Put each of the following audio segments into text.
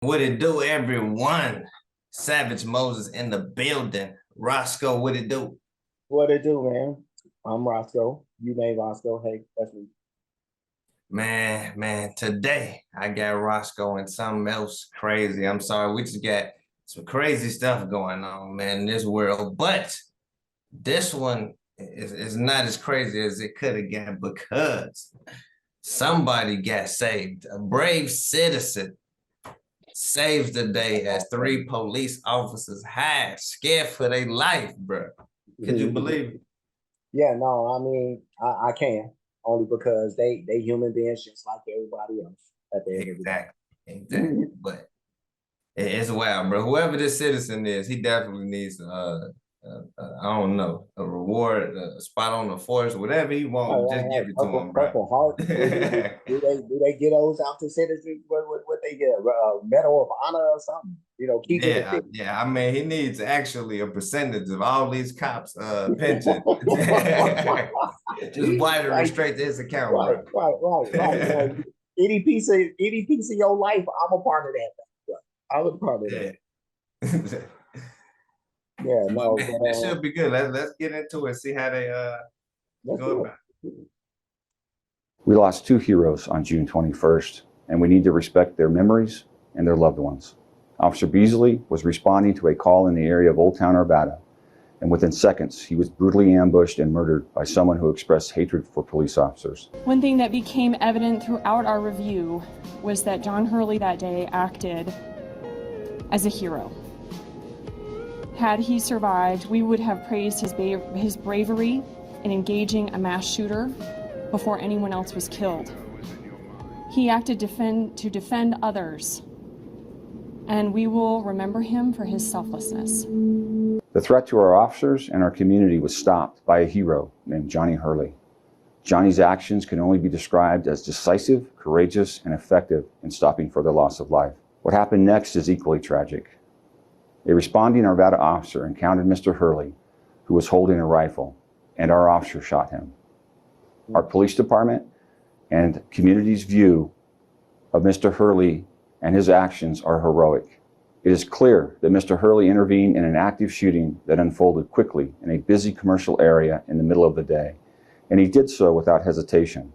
What it do, everyone? Savage Moses in the building. Roscoe, what it do? What it do, man? I'm Roscoe. You made Roscoe. Hey, that's me. Man, today I got Roscoe and something else crazy. I'm sorry, we just got some crazy stuff going on, man, in this world. But this one is not as crazy as it could have got because somebody got saved. A brave citizen saves the day as three police officers hide, scared for their life, bro. Could you believe it? Yeah, no, I mean, I can only because they human beings just like everybody else at the end of the Exactly, exactly. day. But it's wild, bro. Whoever this citizen is, he definitely needs I don't know, a reward, a spot on the force, whatever he Right, want, right, just right. give it to Purple, him, bro. Purple Heart. Do they get those out to citizens? What they get? Medal of Honor or something? Keeping it Yeah, fit. yeah. I mean, he needs actually a percentage of all these cops' pension. Just wire it Like, straight to his account, right, bro. right. Like any piece of your life, I'm a part of that. Bro. I'm a part of Yeah. that. Yeah, But no, man, but that should be good. Let's get into it. See how they let's go do about it. We lost two heroes on June 21st, and we need to respect their memories and their loved ones. Officer Beasley was responding to a call in the area of Old Town Arvada, and within seconds, he was brutally ambushed and murdered by someone who expressed hatred for police officers. One thing that became evident throughout our review was that John Hurley that day acted as a hero. Had he survived, we would have praised his bravery in engaging a mass shooter before anyone else was killed. He acted to defend others, and we will remember him for his selflessness. The threat to our officers and our community was stopped by a hero named Johnny Hurley. Johnny's actions can only be described as decisive, courageous, and effective in stopping further loss of life. What happened next is equally tragic. A responding Arvada officer encountered Mr. Hurley, who was holding a rifle, and our officer shot him. Our police department and community's view of Mr. Hurley and his actions are heroic. It is clear that Mr. Hurley intervened in an active shooting that unfolded quickly in a busy commercial area in the middle of the day, and he did so without hesitation.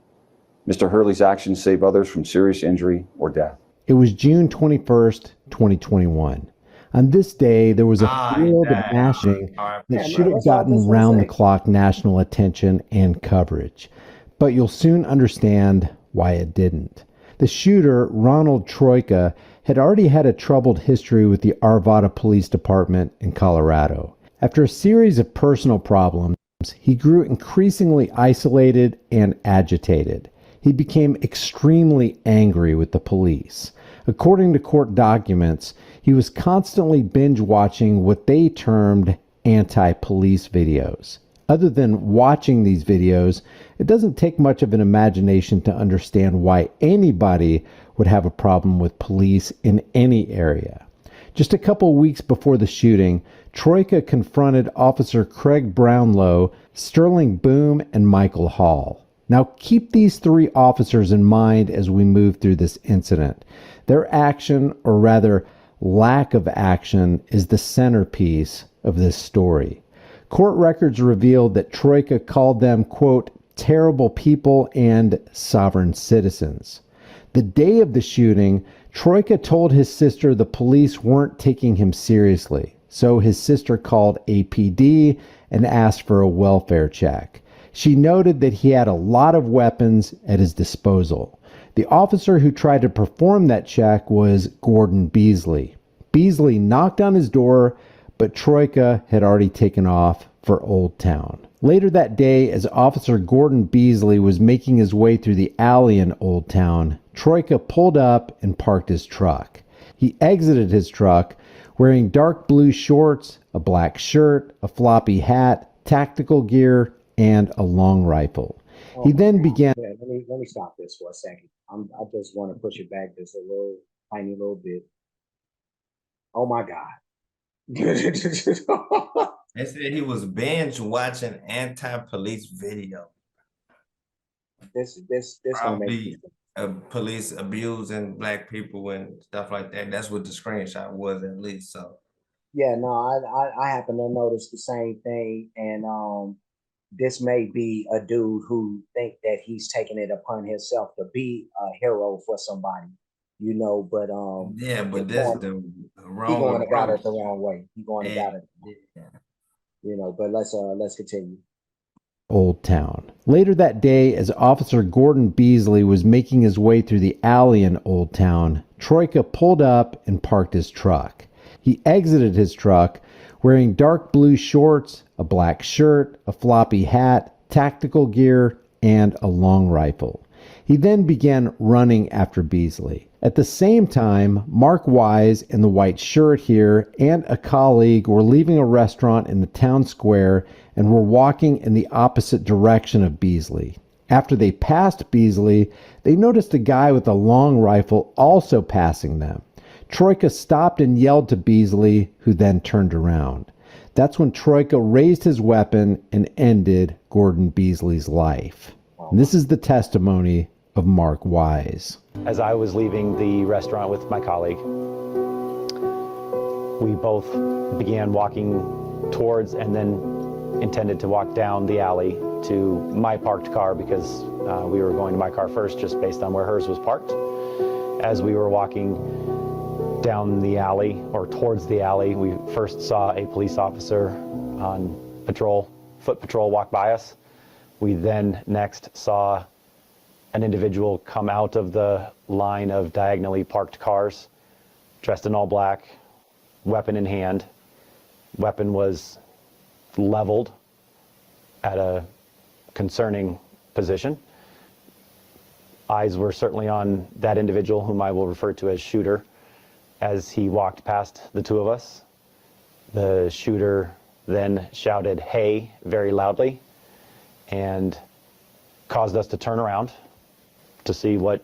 Mr. Hurley's actions saved others from serious injury or death. It was June 21st, 2021. On this day, there was a field of mass shooting that Yeah, should man, have that's what I was gotten just gonna say. round-the-clock national attention and coverage. But you'll soon understand why it didn't. The shooter, Ronald Troika, had already had a troubled history with the Arvada Police Department in Colorado. After a series of personal problems, he grew increasingly isolated and agitated. He became extremely angry with the police. According to court documents, he was constantly binge watching what they termed anti-police videos. Other than watching these videos, it doesn't take much of an imagination to understand why anybody would have a problem with police in any area. Just a couple weeks before the shooting, Troika confronted Officer Craig Brownlow, Sterling Boom, and Michael Hall. Now keep these three officers in mind as we move through this incident. Their action, or rather lack of action, is the centerpiece of this story. Court records revealed that Troika called them, quote, terrible people and sovereign citizens. The day of the shooting, Troika told his sister the police weren't taking him seriously, so his sister called APD and asked for a welfare check. She noted that he had a lot of weapons at his disposal. The officer who tried to perform that check was Gordon Beasley. Beasley knocked on his door, but Troika had already taken off for Old Town. Later that day, as Officer Gordon Beasley was making his way through the alley in Old Town, Troika pulled up and parked his truck. He exited his truck wearing dark blue shorts, a black shirt, a floppy hat, tactical gear, and a long rifle. He then began. Yeah, let me stop this for a second. I just want to push it back just a little tiny little bit. Oh my God. They said he was binge watching anti-police video. This don't make Probably sense. police abusing black people and stuff like that. That's what the screenshot was, at least. So Yeah, no, I happen to notice the same thing, and this may be a dude who think that he's taking it upon himself to be a hero for somebody, but yeah, he but this going, the he wrong going about approach. it the wrong way. He going And about it, yeah. but let's continue. Old Town. Later that day, as Officer Gordon Beasley was making his way through the alley in Old Town, Troika pulled up and parked his truck. He exited his truck wearing dark blue shorts, a black shirt, a floppy hat, tactical gear, and a long rifle. He then began running after Beasley. At the same time, Mark Wise in the white shirt here and a colleague were leaving a restaurant in the town square and were walking in the opposite direction of Beasley. After they passed Beasley, they noticed a guy with a long rifle also passing them. Troika stopped and yelled to Beasley, who then turned around. That's when Troika raised his weapon and ended Gordon Beasley's life. And this is the testimony of Mark Wise. As I was leaving the restaurant with my colleague, we both began walking towards and then intended to walk down the alley to my parked car because we were going to my car first just based on where hers was parked. As we were walking down the alley or towards the alley, we first saw a police officer on patrol, foot patrol, walk by us. We then next saw an individual come out of the line of diagonally parked cars, dressed in all black, weapon in hand. Weapon was leveled at a concerning position. Eyes were certainly on that individual, whom I will refer to as Shooter, as he walked past the two of us. The shooter then shouted, "Hey," very loudly, and caused us to turn around to see what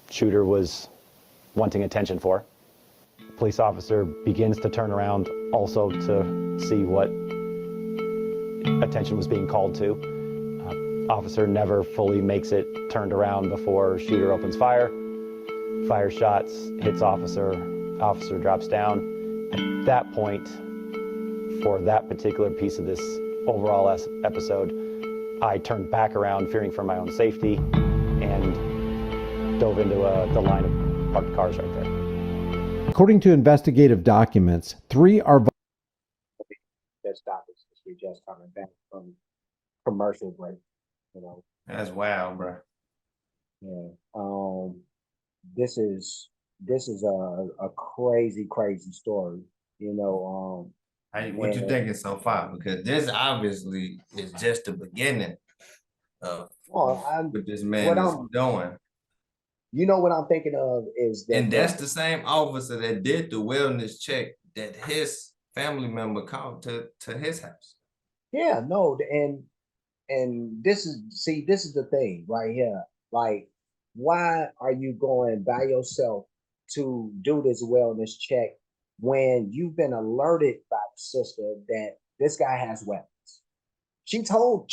Shooter was wanting attention for. Police officer begins to turn around also to see what attention was being called to. Officer never fully makes it turned around before Shooter opens fire. Fire shots, hits officer, officer drops down. At that point, for that particular piece of this overall episode, I turned back around, fearing for my own safety, and dove into the line of parked cars right there. According to investigative documents, 3 Arvada Just stop it. We just coming back from commercial break. That's wild, bro. Yeah. This is a crazy story. What you thinking so far? Because this obviously is just the beginning of what this man is doing. What I'm thinking of is that, And that's the same officer that did the wellness check that his family member called to his house. yeah, no, and this is the thing right here. Like, why are you going by yourself to do this wellness check when you've been alerted by the sister that this guy has weapons? She told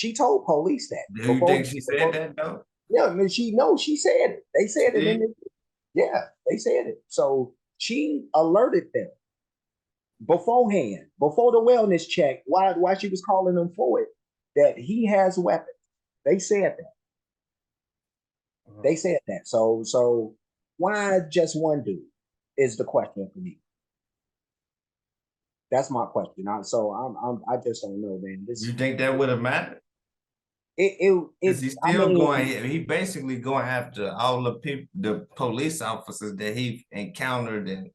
police that. Do you think she said that though? Yeah, I mean, she said it. They said it in they said it. So she alerted them beforehand, before the wellness check, why she was calling them for it, that he has weapons. They said that. They said that. So why just one dude is the question for me. That's my question. I just don't know, man. You think that would have mattered? Is he still going? He basically going after all the people, the police officers that he encountered and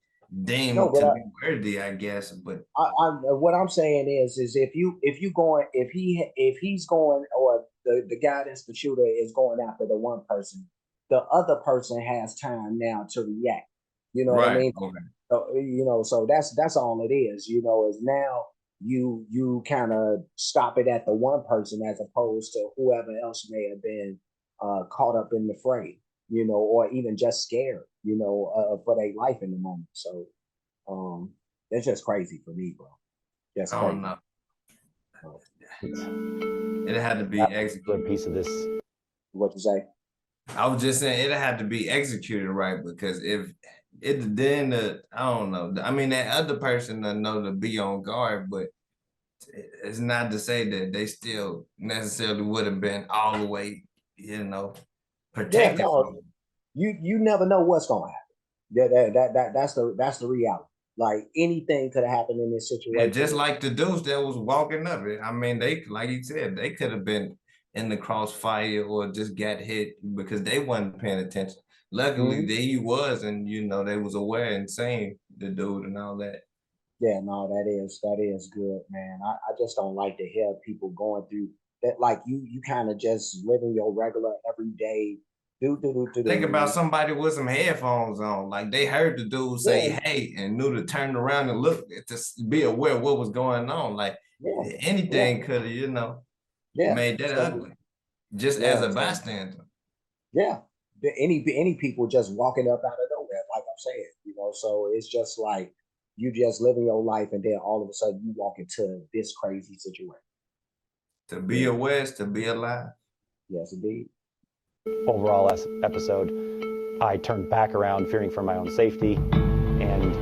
deemed to be worthy, I guess. But what I'm saying is if he's going, or the guy that's the shooter is going after the one person, the other person has time now to react. You know what I mean? Okay. So that's all it is. Is now you kind of stop it at the one person as opposed to whoever else may have been caught up in the fray, or even just scared, for their life in the moment. So that's just crazy for me, bro. Just crazy. I don't know. It had to be executed. Piece of this. What you say? I was just saying it had to be executed right, because if it then I don't know. I mean, that other person doesn't know to be on guard, but it's not to say that they still necessarily would have been all the way, Yeah, protected from no, you never know what's gonna happen. That's the reality. Like anything could have happened in this Yeah, situation. just like the dudes that was walking up it. I mean, they, like you said, they could have been in the crossfire or just got hit because they wasn't paying attention. Luckily, Mhm. there he was, and they was aware and saying the dude and all that. Yeah, no, that is good, man. I just don't like to hear people going through that. Like you kind of just living your regular everyday Think about do. somebody with some headphones on, like they heard the dude say Yeah, "Hey" and knew to turn around and look to be aware of what was going on. Like yeah, yeah, anything could have, yeah. made that So ugly, just as yeah, a so bystander. yeah. Any people just walking up out of nowhere, like I'm saying, so it's just like you just living your life and then all of a sudden you walk into this crazy situation. To be Yeah. aware is to be alive. Yes, indeed. Overall episode, I turned back around, fearing for my own safety, and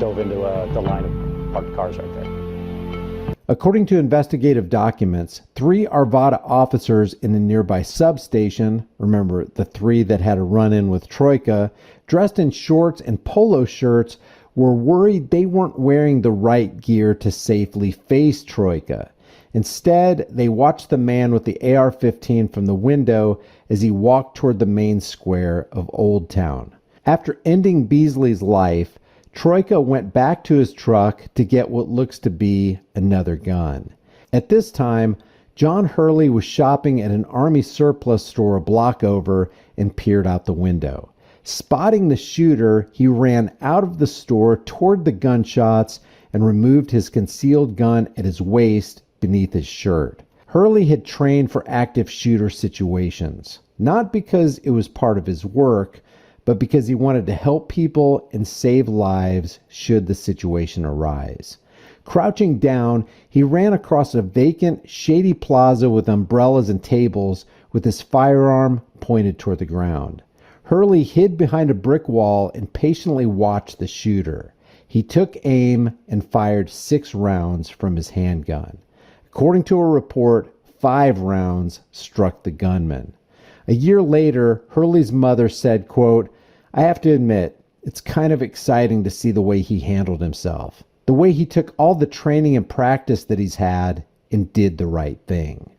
dove into the line of parked cars right there. According to investigative documents, 3 Arvada officers in a nearby substation, remember the 3 that had a run-in with Troika, dressed in shorts and polo shirts, were worried they weren't wearing the right gear to safely face Troika. Instead, they watched the man with the AR-15 from the window as he walked toward the main square of Old Town. After ending Beasley's life, Troika went back to his truck to get what looks to be another gun. At this time, John Hurley was shopping at an Army surplus store a block over and peered out the window. Spotting the shooter, he ran out of the store toward the gunshots and removed his concealed gun at his waist beneath his shirt. Hurley had trained for active shooter situations, not because it was part of his work, but because he wanted to help people and save lives should the situation arise. Crouching down, he ran across a vacant, shady plaza with umbrellas and tables with his firearm pointed toward the ground. Hurley hid behind a brick wall and patiently watched the shooter. He took aim and fired 6 rounds from his handgun. According to a report, 5 rounds struck the gunman. A year later, Hurley's mother said, quote, "I have to admit, it's kind of exciting to see the way he handled himself. The way he took all the training and practice that he's had and did the right thing."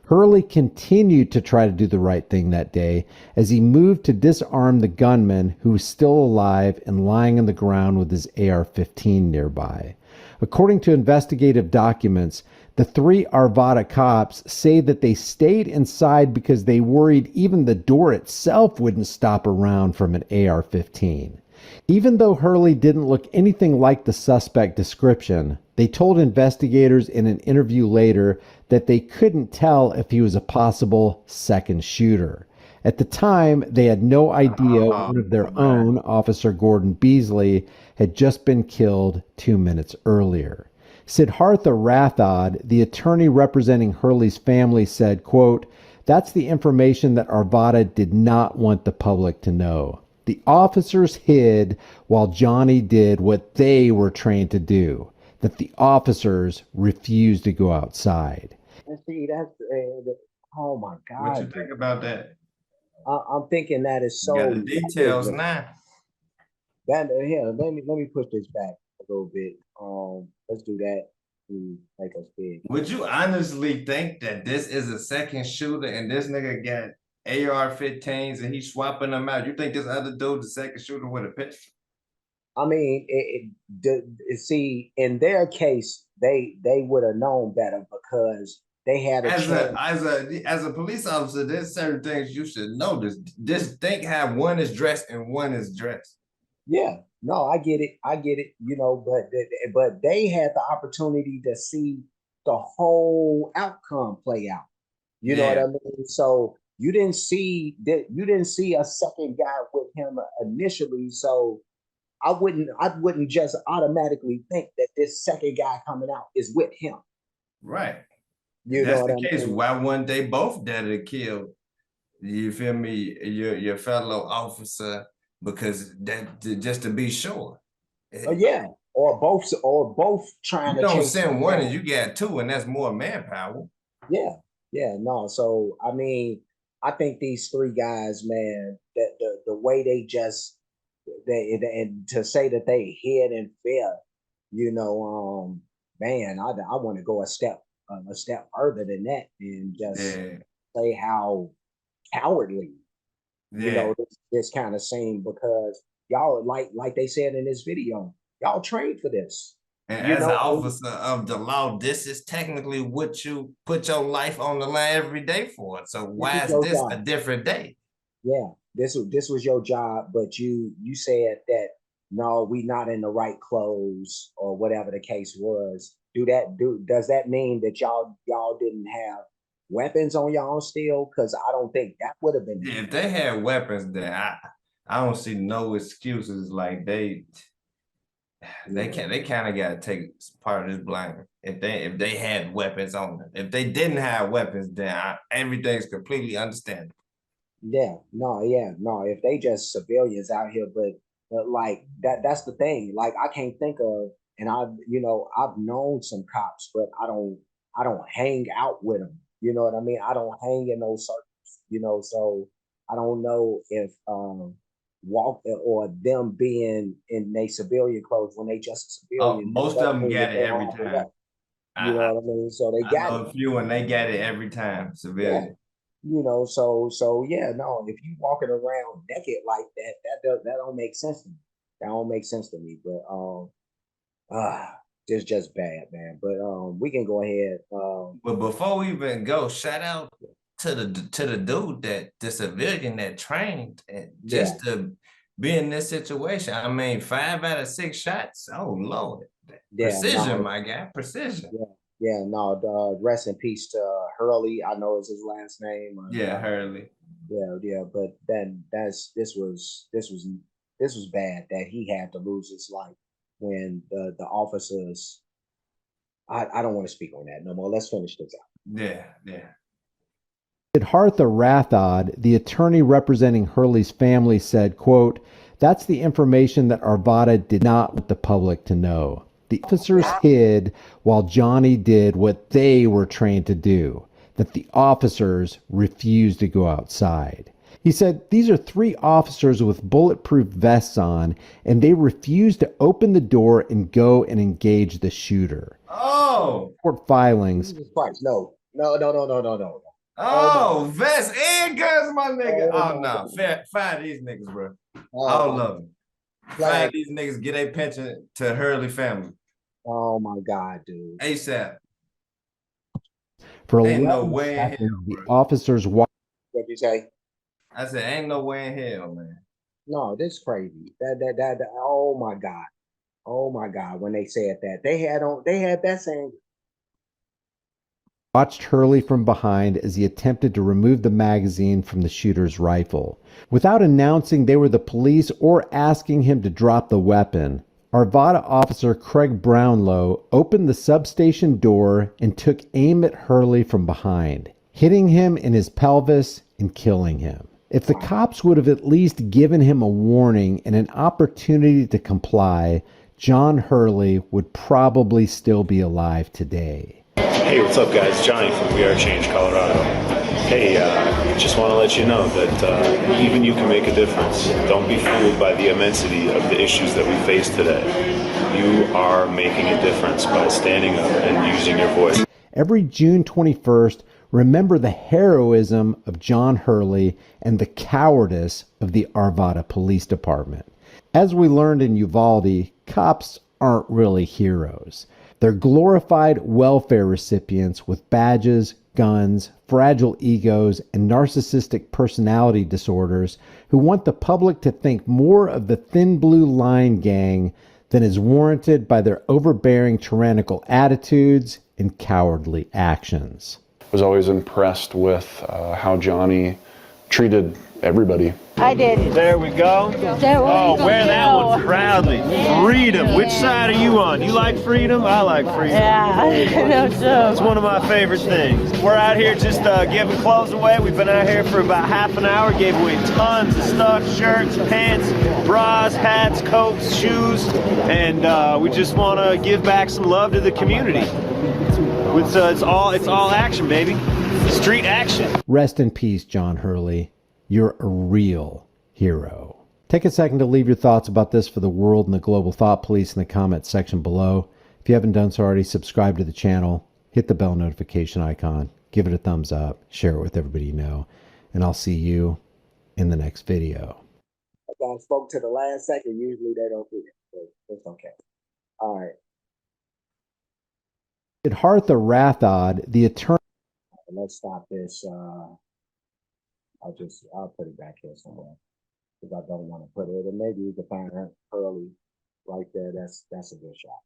Hurley continued to try to do the right thing that day as he moved to disarm the gunman who was still alive and lying on the ground with his AR-15 nearby. According to investigative documents, the 3 Arvada cops say that they stayed inside because they worried even the door itself wouldn't stop a round from an AR-15. Even though Hurley didn't look anything like the suspect description, they told investigators in an interview later that they couldn't tell if he was a possible second shooter. At the time, they had no idea one of their own, Officer Gordon Beasley, had just been killed 2 minutes earlier. Siddhartha Rathod, the attorney representing Hurley's family, said, quote, "That's the information that Arvada did not want the public to know. The officers hid while Johnny did what they were trained to do, that the officers refused to go outside." And see, oh my What you God. think about that? I'm thinking that is You got so the details now. that here, let me push this back a little bit. Let's do that to make us big. Would you honestly think that this is a second shooter and this nigga got AR-15s and he's swapping them out? You think this other dude's the second shooter with a pistol? I mean, see, in their case, they would have known better because they had a As chance. a police officer, there's certain things you should know. Just think how one is dressed and one is dressed. Yeah, no, I get it, but they had the opportunity to see the whole outcome play out. You know what I mean? So you didn't see a second guy with him initially. So I wouldn't just automatically think that this second guy coming out is with him. Right. You If know that's what the I case, mean? why wouldn't they both dead to kill You feel me? Your fellow officer, because that just to be sure. Yeah, or both trying You to don't chase send them one down. and you got two, and that's more manpower. Yeah, yeah, no. So I mean, I think these three guys, man, that the way they just and to say that they hid and fear, man, I want to go a step further than that and just Yeah, say how cowardly, yeah. this kind of scene, because y'all, like they said in this video, y'all trained for this, And you as an know. officer of the law, this is technically what you put your life on the line every day for. So This why is is your this a job. different day? Yeah, this was your job, but you said that no, we not in the right clothes or whatever the case was. Does that mean that y'all didn't have weapons on y'all still? Because I don't think that would have been. Yeah, if they had weapons, then I don't see no excuses. Like they Yeah, kind of got to take part of this blame. If they had weapons on them, if they didn't have weapons, then everything's completely understandable. yeah, no. If they just civilians out here, but like that's the thing. Like I can't think of, and I've known some cops, but I don't hang out with them. You know what I mean? I don't hang in those circles. So I don't know if walk or them being in their civilian clothes when they just a Oh, civilian most of doesn't them mean that got it they don't every have a time. weapon. You I, know what I mean? So they I got know it. a few and they got it every time. Yeah. Civilian. So yeah, no, if you walking around naked like that, that don't make sense to me. That don't make sense to me. But it's just bad, man. But we can go ahead. But before we even go, shout out to the dude that the civilian that trained and Yeah, just to be in this situation. I mean, 5 out of 6 shots. Oh Lord, yeah, precision, no, my guy, precision. yeah, yeah, no. Rest in peace to Hurley. I know is his last name. Yeah, Hurley. Yeah, yeah. But then this was bad that he had to lose his life when the officers. I don't want to speak on that no more. Let's finish this out. Yeah, yeah. Siddhartha Rathod, the attorney representing Hurley's family, said, quote, "That's the information that Arvada did not want the public to know. The officers hid while Johnny did what they were trained to do, that the officers refused to go outside." He said, "These are 3 officers with bulletproof vests on, and they refused to open the door and go and engage the shooter." Oh, Court filings. Jesus Christ, no, no, no, no, no, no, no. Oh my, oh, vest and guns, my nigga. oh Oh my no, God. fire these niggas, bro. Oh, All of them. Fire flag. these niggas. Get a pension to Hurley family Oh my God, dude. ASAP. For Ain't no 11 way in hell, seconds, the bro. officers walked. What'd you say? I said, ain't no way in hell, man. No, this is crazy. Oh my God. Oh my God. When they said that, they had that saying. Watched Hurley from behind as he attempted to remove the magazine from the shooter's rifle. Without announcing they were the police or asking him to drop the weapon, Arvada officer Craig Brownlow opened the substation door and took aim at Hurley from behind, hitting him in his pelvis and killing him. If the cops would have at least given him a warning and an opportunity to comply, John Hurley would probably still be alive today. Hey, what's up, guys? Johnny from We Are Change, Colorado. Hey, just want to let you know that even you can make a difference. Don't be fooled by the immensity of the issues that we face today. You are making a difference by standing up and using your voice. Every June 21st, remember the heroism of John Hurley and the cowardice of the Arvada Police Department. As we learned in Uvalde, cops aren't really heroes. They're glorified welfare recipients with badges, guns, fragile egos, and narcissistic personality disorders who want the public to think more of the Thin Blue Line gang than is warranted by their overbearing tyrannical attitudes and cowardly actions. Was always impressed with how Johnny treated everybody. I did. There we go. There we Oh, go. wear that one proudly. Freedom. Which side are you on? You like freedom? I like freedom. Yeah, I know It's too. one of my favorite things. We're out here just giving clothes away. We've been out here for about half an hour. Gave away tons of stuff: shirts, pants, bras, hats, coats, shoes, and we just want to give back some love to the community. It's all action, baby. Street action. Rest in peace, John Hurley. You're a real hero. Take a second to leave your thoughts about this for the world and the global thought police in the comments section below. If you haven't done so already, subscribe to the channel, hit the bell notification icon, give it a thumbs up, share it with everybody you know, and I'll see you in the next video. I spoke to the last second. Usually they don't do that, but it's okay. All right. Siddhartha Rathod, the attorney. Let's stop this. I'll put it back here somewhere because I don't want to put it. And maybe you can find her Hurley right there. That's a good shot.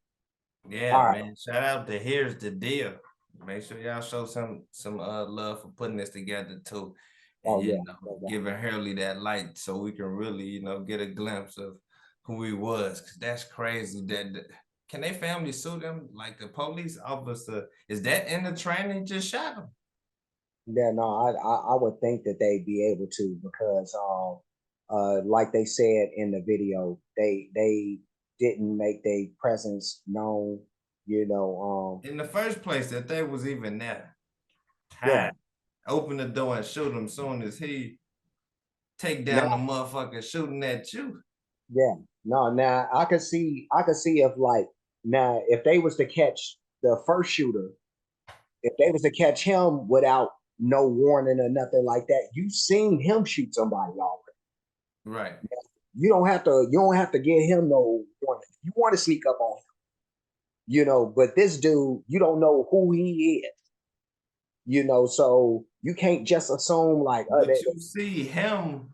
Yeah, All right. man. Shout out to Here's the Deal. Make sure y'all show some love for putting this together too. And, Oh, yeah. you know, giving Hurley that light so we can really, you know, get a glimpse of who he was. Cause that's crazy. Can they family sue them? Like the police officer, is that in the training just shot him? Yeah, no, I would think that they'd be able to because like they said in the video, they didn't make their presence known, you know. In the first place, that they was even there. Yeah. Open the door and shoot him soon as he take down the motherfucker shooting at you. Yeah, no, now I could see if like now if they was to catch the first shooter, if they was to catch him without no warning or nothing like that, you've seen him shoot somebody already. Right. You don't have to give him no warning. You want to sneak up on him, you know, but this dude, you don't know who he is, you know, so you can't just assume like but you see him.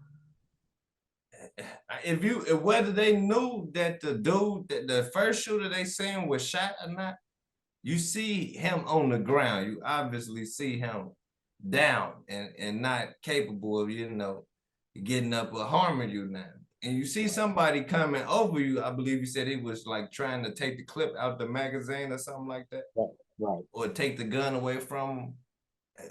Whether they knew that the dude, that the first shooter they seen was shot or not, you see him on the ground. You obviously see him down and not capable of, you know, getting up or harming you now. And you see somebody coming over you. I believe you said he was like trying to take the clip out the magazine or something like that. Right. Or take the gun away from him.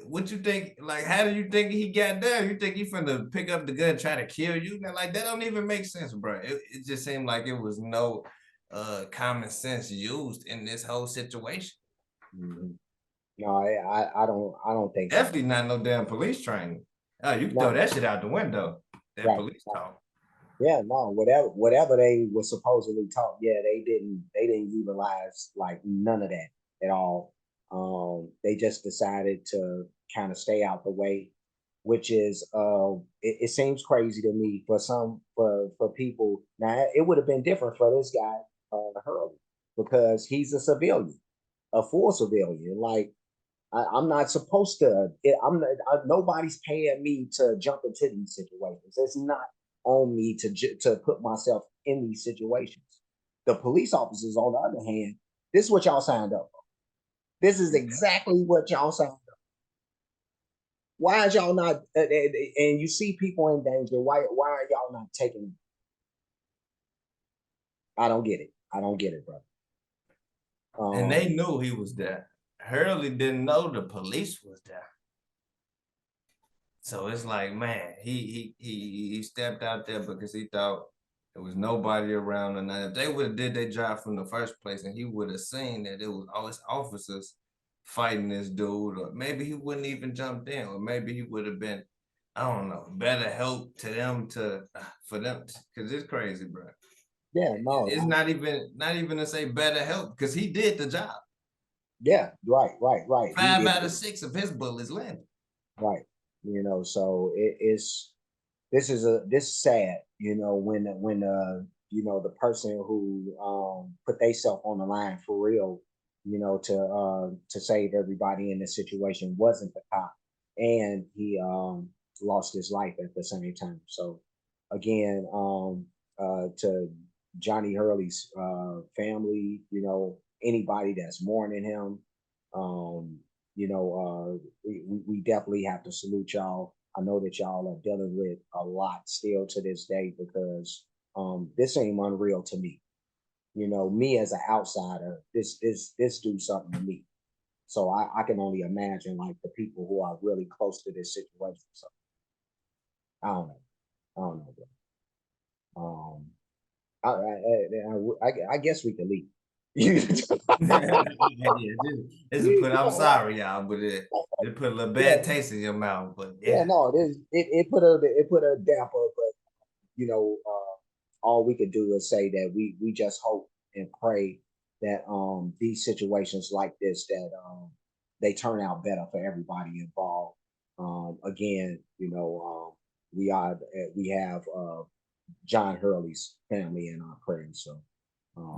What you think? Like, how do you think he got there? You think he finna pick up the gun and try to kill you? Now, like, that don't even make sense, bro. It just seemed like it was no common sense used in this whole situation. Mm-hmm. No, I don't think definitely so. Not no damn police training. Oh, you can throw that shit out the window. That police talk. Yeah, no, whatever they were supposedly taught, yeah, they didn't utilize like none of that at all. They just decided to kind of stay out the way, which is it seems crazy to me for people. Now it would have been different for this guy, Hurley, because he's a civilian, a full civilian. Like I'm not supposed to. Nobody's paying me to jump into these situations. It's not on me to put myself in these situations. The police officers, on the other hand, this is what y'all signed up for. This is exactly what y'all signed up for. Why is y'all not? And you see people in danger. Why are y'all not taking them? I don't get it. I don't get it, bro. And they knew he was there. Hurley didn't know the police was there. So it's like, man, he stepped out there because he thought there was nobody around. And if they would have did their job from the first place, and he would have seen that it was all his officers fighting this dude, or maybe he wouldn't even jumped in, or maybe he would have been, I don't know, better help to them for them, because it's crazy, bro. Yeah, no, it's not even to say better help, because he did the job. Yeah, right. 5 out of 6 of his bullets landed. Right. You know, so this is sad, you know, when you know, the person who put themselves on the line for real, you know, to save everybody in this situation wasn't the cop, and he lost his life at the same time. So again, to Johnny Hurley's family, you know, anybody that's mourning him, you know, we definitely have to salute y'all. I know that y'all are dealing with a lot still to this day because this seemed unreal to me. You know, me as an outsider, this do something to me. So I can only imagine like the people who are really close to this situation. So I don't know. I guess we can leave. Just put. I'm sorry, y'all, but it put a little bad taste in your mouth. But yeah, no, it put a damper. But you know, all we could do is say that we just hope and pray that these situations like this that they turn out better for everybody involved. Again, you know, we have John Hurley's family in our prayers. So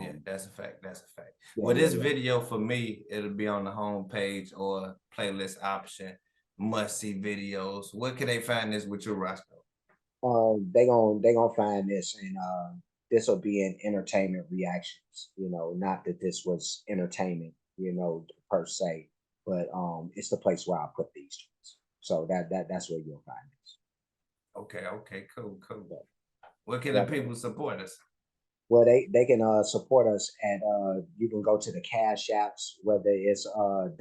yeah, that's a fact. That's a fact. Yeah, Well, this yeah. video for me, it'll be on the home page or playlist option. Must see videos. Where can they find this with you, Roskoe? They gonna find this, and this will be in entertainment reactions. You know, not that this was entertainment, you know, per se, but it's the place where I put these things. So that's where you'll find this. Okay, cool. Where can the people support us? Well, they can support us at you can go to the Cash Apps, whether it's $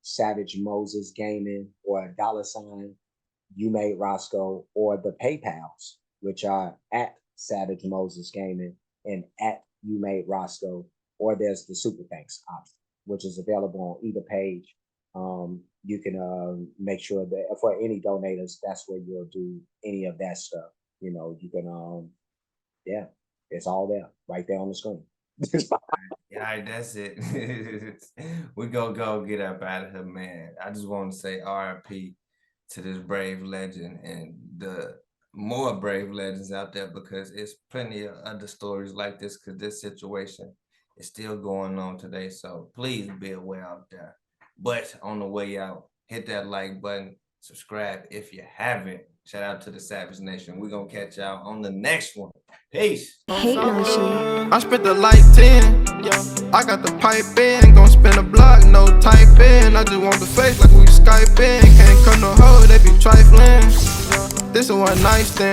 Savagemosesgaming or $ You Made Roskoe, or the PayPals, which are at Savagemosesgaming and at You Made Roskoe, or there's the Super Thanks option, which is available on either page. You can make sure that for any donators, that's where you'll do any of that stuff. You know, you can yeah, it's all there, right there on the screen. All right, that's it. We go get up out of here, man. I just want to say RIP to this brave legend and the more brave legends out there, because it's plenty of other stories like this, because this situation is still going on today. So please be aware out there. But on the way out, hit that like button, subscribe if you haven't. Shout out to the Savage Nation. We're gonna catch y'all on the next one. Peace. I spent the light 10. I got the pipe in, gon' spin a block, no type in. I just want the face like we Skype in. Can't cut no hoe, they be trifling. This is one night stand.